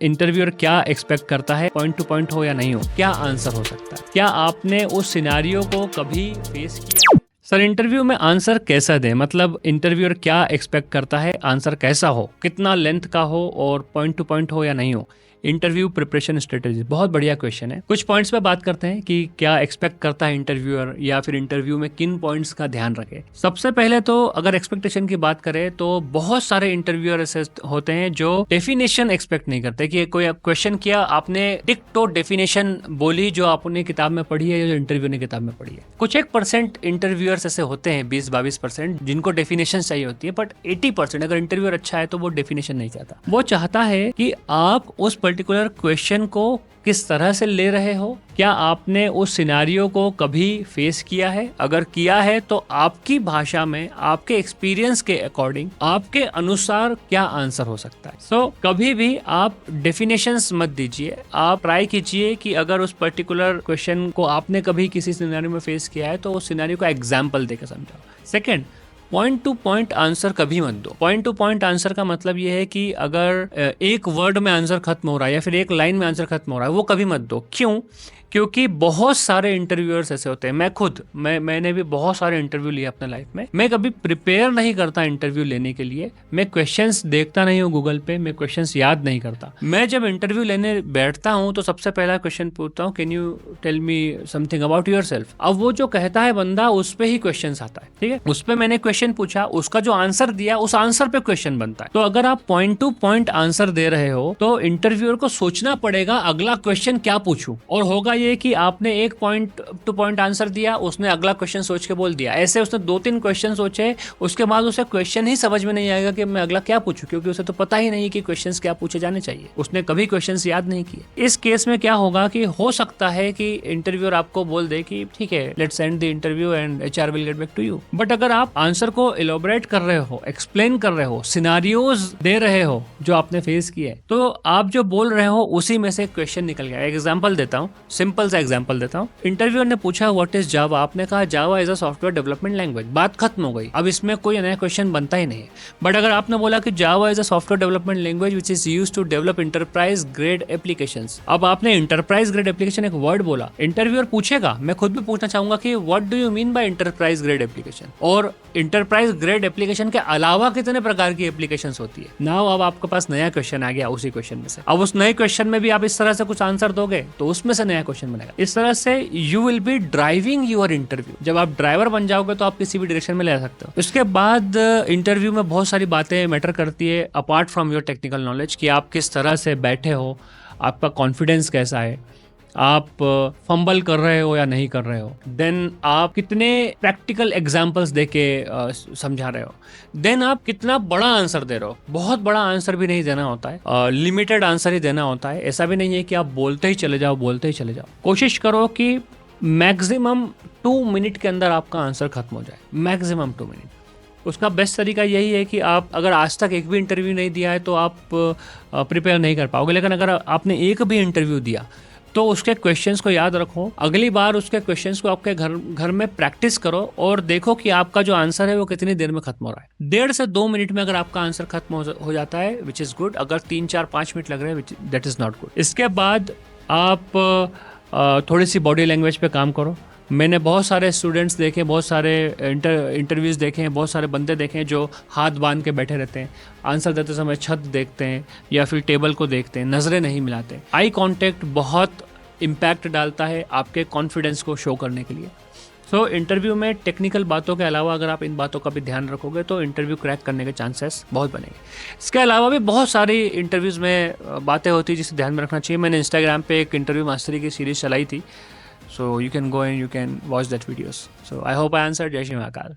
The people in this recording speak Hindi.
इंटरव्यूअर क्या एक्सपेक्ट करता है, पॉइंट टू पॉइंट हो या नहीं हो, क्या आंसर हो सकता है, क्या आपने उस सिनारियो को कभी फेस किया। सर इंटरव्यू में आंसर कैसा दें, मतलब इंटरव्यूअर क्या एक्सपेक्ट करता है, आंसर कैसा हो, कितना लेंथ का हो और पॉइंट टू पॉइंट हो या नहीं हो। इंटरव्यू प्रिपरेशन स्ट्रेटेजी बहुत बढ़िया क्वेश्चन है। कुछ पॉइंट्स पे बात करते हैं कि क्या एक्सपेक्ट करता है इंटरव्यूअर या फिर इंटरव्यू में किन पॉइंट्स का ध्यान रखे। सबसे पहले तो अगर एक्सपेक्टेशन की बात करें तो बहुत सारे इंटरव्यूअर ऐसे होते हैं जो डेफिनेशन एक्सपेक्ट नहीं करते कि कोई क्वेश्चन किया, आपने टिक तो डेफिनेशन बोली जो आपने किताब में पढ़ी है या जो इंटरव्यू ने किताब में पढ़ी है। कुछ 1% इंटरव्यूअर्स ऐसे होते हैं, 20-22% जिनको डेफिनेशन चाहिए होती है, बट 80% अगर इंटरव्यूअर अच्छा है तो वो डेफिनेशन नहीं चाहता। वो चाहता है कि आप उस पर्टिकुलर क्वेश्चन को किस तरह से ले रहे हो, क्या आपने उस सिनारियो को कभी फेस किया है, अगर किया है तो आपकी भाषा में, आपके एक्सपीरियंस के अकॉर्डिंग, आपके अनुसार क्या आंसर हो सकता है। सो कभी भी आप डेफिनेशंस मत दीजिए, आप ट्राई कीजिए कि अगर उस पर्टिकुलर क्वेश्चन को आपने कभी किसी सिनारियो में फेस किया है तो उस सिनारियो का एग्जाम्पल देकर समझाओ। Second, point two point answer कभी मत दो। पॉइंट टू पॉइंट आंसर का मतलब ये है कि अगर एक वर्ड में आंसर खत्म हो रहा है या फिर एक लाइन में आंसर खत्म हो रहा है, वो कभी मत दो। क्यों? क्योंकि बहुत सारे इंटरव्यूअर्स ऐसे होते हैं, मैंने भी बहुत सारे इंटरव्यू लिए अपने लाइफ में। मैं कभी प्रिपेयर नहीं करता इंटरव्यू लेने के लिए, मैं क्वेश्चंस देखता नहीं हूँ गूगल पे, मैं क्वेश्चंस याद नहीं करता। मैं जब इंटरव्यू लेने बैठता हूँ तो सबसे पहला क्वेश्चन पूछता हूँ, can you tell me something about yourself. अब वो जो कहता है बंदा, उस पे ही क्वेश्चन आता है, ठीक है। उस पे मैंने क्वेश्चन पूछा, उसका जो आंसर दिया उस आंसर पे क्वेश्चन बनता है। तो अगर आप पॉइंट टू पॉइंट आंसर दे रहे हो तो इंटरव्यूअर को सोचना पड़ेगा अगला क्वेश्चन क्या पूछूं, और होगा ये कि आपने एक पॉइंट टू पॉइंट आंसर दिया, उसने अगला क्वेश्चन सोच के बोल दिया। ऐसे उसने 2-3 क्वेश्चन सोचे, उसके बाद उसे क्वेश्चन ही समझ में नहीं आएगा कि मैं अगला क्या पूछूं, क्योंकि उसे तो पता ही नहीं कि क्वेश्चंस क्या पूछे जाने चाहिए, उसने कभी क्वेश्चंस याद नहीं किए। इस केस में क्या होगा कि हो सकता है कि इंटरव्यूअर आपको बोल दे कि ठीक है, let's end the interview and HR will get back to you. But अगर आप आंसर को इलैबोरेट कर रहे हो, एक्सप्लेन कर रहे हो, सिनारियोज दे रहे हो जो आपने फेस किए, तो आप जो बोल रहे हो उसी में से क्वेश्चन निकल गया। एग्जाम्पल देता हूँ, सिंपल सा एग्जाम्पल देता हूँ। इंटरव्यूअर ने पूछा व्हाट इज जावा, आपने कहा जावा is a software development language, बात खत्म हो गई। अब इसमें कोई नया क्वेश्चन बनता ही नहीं है। बट अगर आपने बोला कि Java is a software development language which is used to develop enterprise grade applications, अब आपने इंटरप्राइज ग्रेड एप्लीकेशन एक वर्ड बोला, इंटरव्यूअर पूछेगा, मैं खुद भी पूछना चाहूंगा कि what do you mean by enterprise grade application, और इंटरप्राइज ग्रेड एप्लीकेशन के अलावा कितने प्रकार की एप्लीकेशंस होती है। नाउ अब आपके पास नया क्वेश्चन आ गया उसी क्वेश्चन में से। अब उस नए क्वेश्चन में भी आप इस तरह से कुछ आंसर दोगे तो उसमें से नया क्वेश्चन बनेगा। इस तरह से you will be driving your interview. जब आप ड्राइवर बन जाओगे तो आप किसी भी डायरेक्शन में ले सकते हो। उसके बाद इंटरव्यू में बहुत सारी बातें मैटर करती है apart from your technical knowledge, कि आप किस तरह से बैठे हो, आपका कॉन्फिडेंस कैसा है, आप फंबल कर रहे हो या नहीं कर रहे हो, देन आप कितने प्रैक्टिकल एग्जांपल्स देके समझा रहे हो, देन आप कितना बड़ा आंसर दे रहे हो। बहुत बड़ा आंसर भी नहीं देना होता है, लिमिटेड आंसर ही देना होता है। ऐसा भी नहीं है कि आप बोलते ही चले जाओ। कोशिश करो कि मैक्सिमम 2 मिनट के अंदर आपका आंसर खत्म हो जाए, मैक्सिमम 2 मिनट। उसका बेस्ट तरीका यही है कि आप अगर आज तक एक भी इंटरव्यू नहीं दिया है तो आप प्रिपेयर नहीं कर पाओगे, लेकिन अगर आपने एक भी इंटरव्यू दिया तो उसके क्वेश्चंस को याद रखो, अगली बार उसके क्वेश्चंस को आपके घर में प्रैक्टिस करो और देखो कि आपका जो आंसर है वो कितनी देर में खत्म हो रहा है। 1.5 से 2 मिनट में अगर आपका आंसर खत्म हो जाता है, विच इज़ गुड। अगर 3-4-5 मिनट लग रहे हैं, दैट इज़ नॉट गुड। इसके बाद आप थोड़ी सी बॉडी लैंग्वेज पे काम करो। मैंने बहुत सारे स्टूडेंट्स देखे, बहुत सारे इंटरव्यूज़ देखे हैं, बहुत सारे बंदे देखे हैं जो हाथ बांध के बैठे रहते हैं, आंसर देते समय छत देखते हैं या फिर टेबल को देखते हैं, नज़रें नहीं मिलाते। आई कांटेक्ट बहुत इम्पैक्ट डालता है आपके कॉन्फिडेंस को शो करने के लिए। सो इंटरव्यू में टेक्निकल बातों के अलावा अगर आप इन बातों का भी ध्यान रखोगे तो इंटरव्यू क्रैक करने के चांसेस बहुत बनेंगे। इसके अलावा भी बहुत सारी इंटरव्यूज़ में बातें होती है जिसे ध्यान में रखना चाहिए। मैंने इंस्टाग्राम पे एक इंटरव्यू मास्टरी की सीरीज़ चलाई थी, so you can go and you can watch that videos. So I hope I answered. Jai Shri Mahakal.